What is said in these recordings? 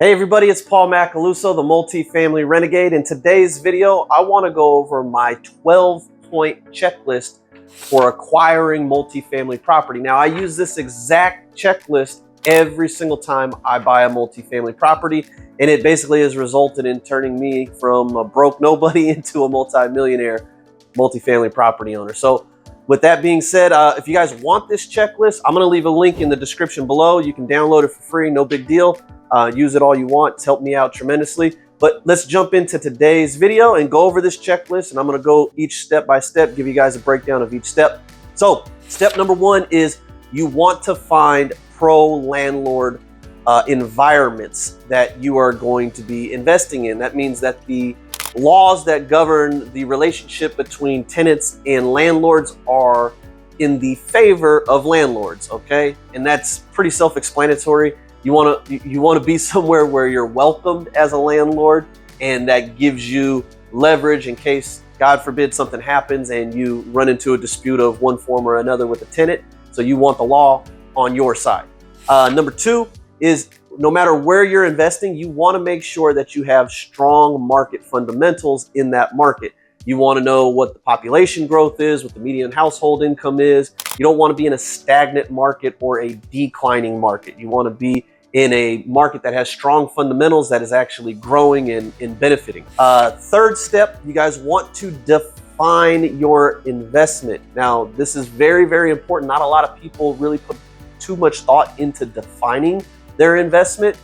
Hey everybody, it's Paul Macaluso, the Multifamily Renegade. In today's video, I want to go over my 12-point checklist for acquiring multifamily property. Now, I use this exact checklist every single time I buy a multifamily property, and it basically has resulted in turning me from a broke nobody into a multi-millionaire multifamily property owner. So with that being said, if you guys want this checklist, I'm going to leave a link in the description below. You can download it for free, no big deal. Use it all you want. It's helped me out tremendously. But let's jump into today's video and go over this checklist. And I'm going to go each step by step, give you guys a breakdown of each step. So step number one is you want to find pro-landlord environments that you are going to be investing in. That means that the laws that govern the relationship between tenants and landlords are in the favor of landlords, okay? And that's pretty self-explanatory. You want to be somewhere where you're welcomed as a landlord, and that gives you leverage in case, God forbid, something happens and you run into a dispute of one form or another with a tenant. So you want the law on your side. Number two is no matter where you're investing, you want to make sure that you have strong market fundamentals in that market. You want to know what the population growth is, what the median household income is. You don't want to be in a stagnant market or a declining market. You want to be in a market that has strong fundamentals, that is actually growing and benefiting. Third step, you guys want to define your investment. Now, this is very, very important. Not a lot of people really put too much thought into defining their investment.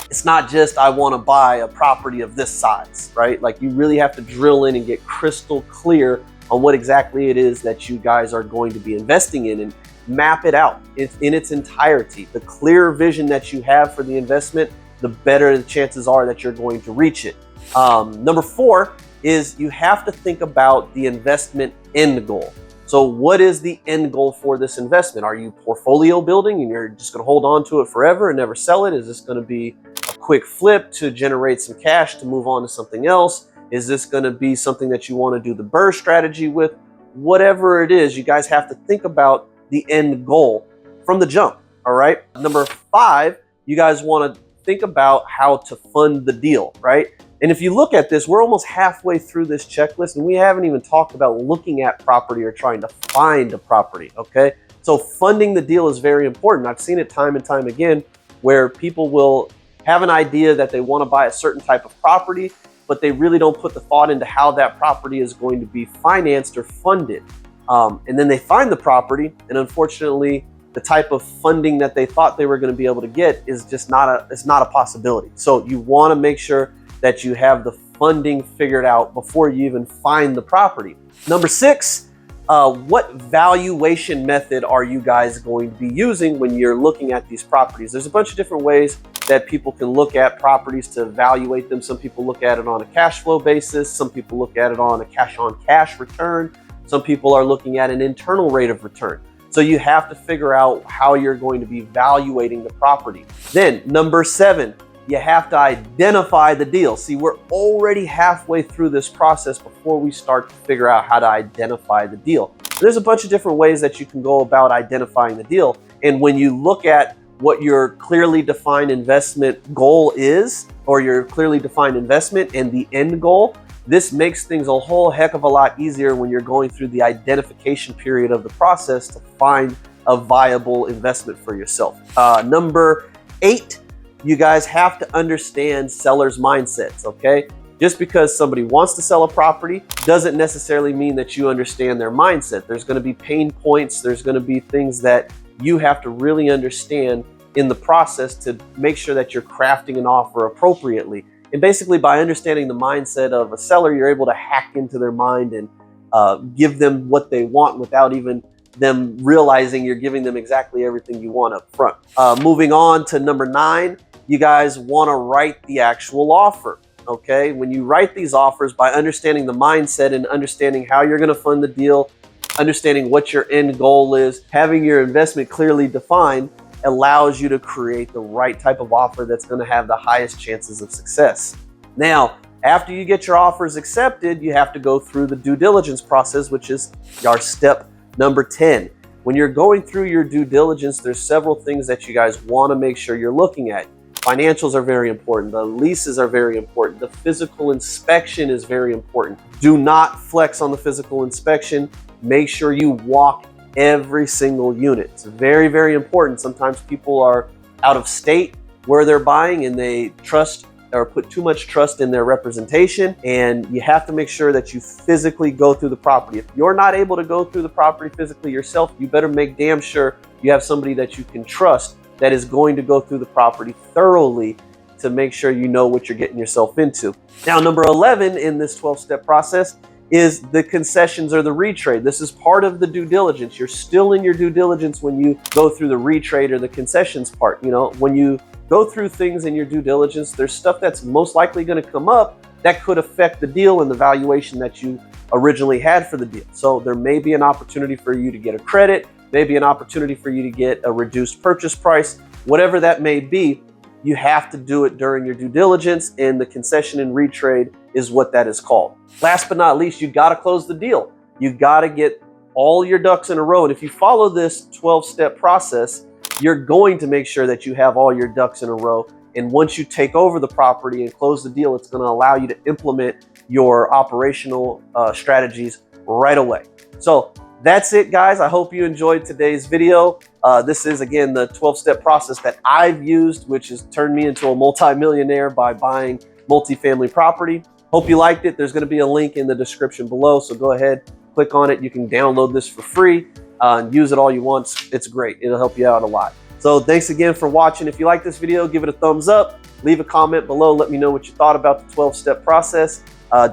It's not just, I want to buy a property of this size, right? Like, you really have to drill in and get crystal clear on what exactly it is that you guys are going to be investing in and map it out in its entirety. The clearer vision that you have for the investment, the better the chances are that you're going to reach it. Number four is you have to think about the investment end goal. So what is the end goal for this investment? Are you portfolio building and you're just going to hold on to it forever and never sell it? Is this going to be a quick flip to generate some cash to move on to something else? Is this going to be something that you want to do the BRRRR strategy with? Whatever it is, you guys have to think about the end goal from the jump, all right? Number five, you guys want to think about how to fund the deal, right? And if you look at this, we're almost halfway through this checklist and we haven't even talked about looking at property or trying to find a property, okay? So funding the deal is very important. I've seen it time and time again where people will have an idea that they want to buy a certain type of property, but they really don't put the thought into how that property is going to be financed or funded. And then they find the property, and unfortunately, the type of funding that they thought they were going to be able to get is just not a possibility. So you want to make sure that you have the funding figured out before you even find the property. Number six, what valuation method are you guys going to be using when you're looking at these properties? There's a bunch of different ways that people can look at properties to evaluate them. Some people look at it on a cash flow basis. Some people look at it on a cash on cash return. Some people are looking at an internal rate of return. So you have to figure out how you're going to be evaluating the property. Then number seven, you have to identify the deal. See, we're already halfway through this process before we start to figure out how to identify the deal. There's a bunch of different ways that you can go about identifying the deal. And when you look at what your clearly defined investment goal is, or your clearly defined investment and the end goal, this makes things a whole heck of a lot easier when you're going through the identification period of the process to find a viable investment for yourself. Number eight, you guys have to understand sellers' mindsets, okay? Just because somebody wants to sell a property doesn't necessarily mean that you understand their mindset. There's going to be pain points. There's going to be things that you have to really understand in the process to make sure that you're crafting an offer appropriately. And basically, by understanding the mindset of a seller, you're able to hack into their mind and give them what they want without even them realizing you're giving them exactly everything you want up front. Moving on to number nine, you guys want to write the actual offer, okay? When you write these offers, by understanding the mindset and understanding how you're going to fund the deal, understanding what your end goal is, having your investment clearly defined, allows you to create the right type of offer that's going to have the highest chances of success. Now, after you get your offers accepted, you have to go through the due diligence process, which is our step number 10. When you're going through your due diligence, there's several things that you guys want to make sure you're looking at. Financials are very important. The leases are very important. The physical inspection is very important. Do not flex on the physical inspection. Make sure you walk every single unit. It's very, very important. Sometimes people are out of state where they're buying and they trust or put too much trust in their representation, and you have to make sure that you physically go through the property. If you're not able to go through the property physically yourself, you better make damn sure you have somebody that you can trust that is going to go through the property thoroughly to make sure you know what you're getting yourself into. Now, number 11 in this 12-step process is the concessions or the retrade. This is part of the due diligence. You're still in your due diligence when you go through the retrade or the concessions part. You know, when you go through things in your due diligence, there's stuff that's most likely going to come up that could affect the deal and the valuation that you originally had for the deal. So there may be an opportunity for you to get a credit, maybe an opportunity for you to get a reduced purchase price, whatever that may be. You have to do it during your due diligence, and the concession and retrade is what that is called. Last but not least, you got to close the deal. You got to get all your ducks in a row. And if you follow this 12-step process, you're going to make sure that you have all your ducks in a row. And once you take over the property and close the deal, it's going to allow you to implement your operational strategies right away. So that's it, guys. I hope you enjoyed today's video. This is, again, the 12-step process that I've used, which has turned me into a multi-millionaire by buying multifamily property. Hope you liked it. There's going to be a link in the description below, so go ahead, click on it. You can download this for free and use it all you want. It's great. It'll help you out a lot. So thanks again for watching. If you like this video, give it a thumbs up. Leave a comment below. Let me know what you thought about the 12-step process.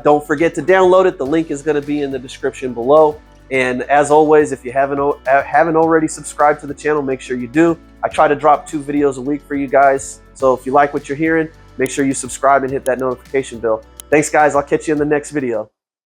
Don't forget to download it. The link is going to be in the description below. And as always, if you haven't already subscribed to the channel, make sure you do. I try to drop 2 videos a week for you guys. So if you like what you're hearing, make sure you subscribe and hit that notification bell. Thanks, guys. I'll catch you in the next video.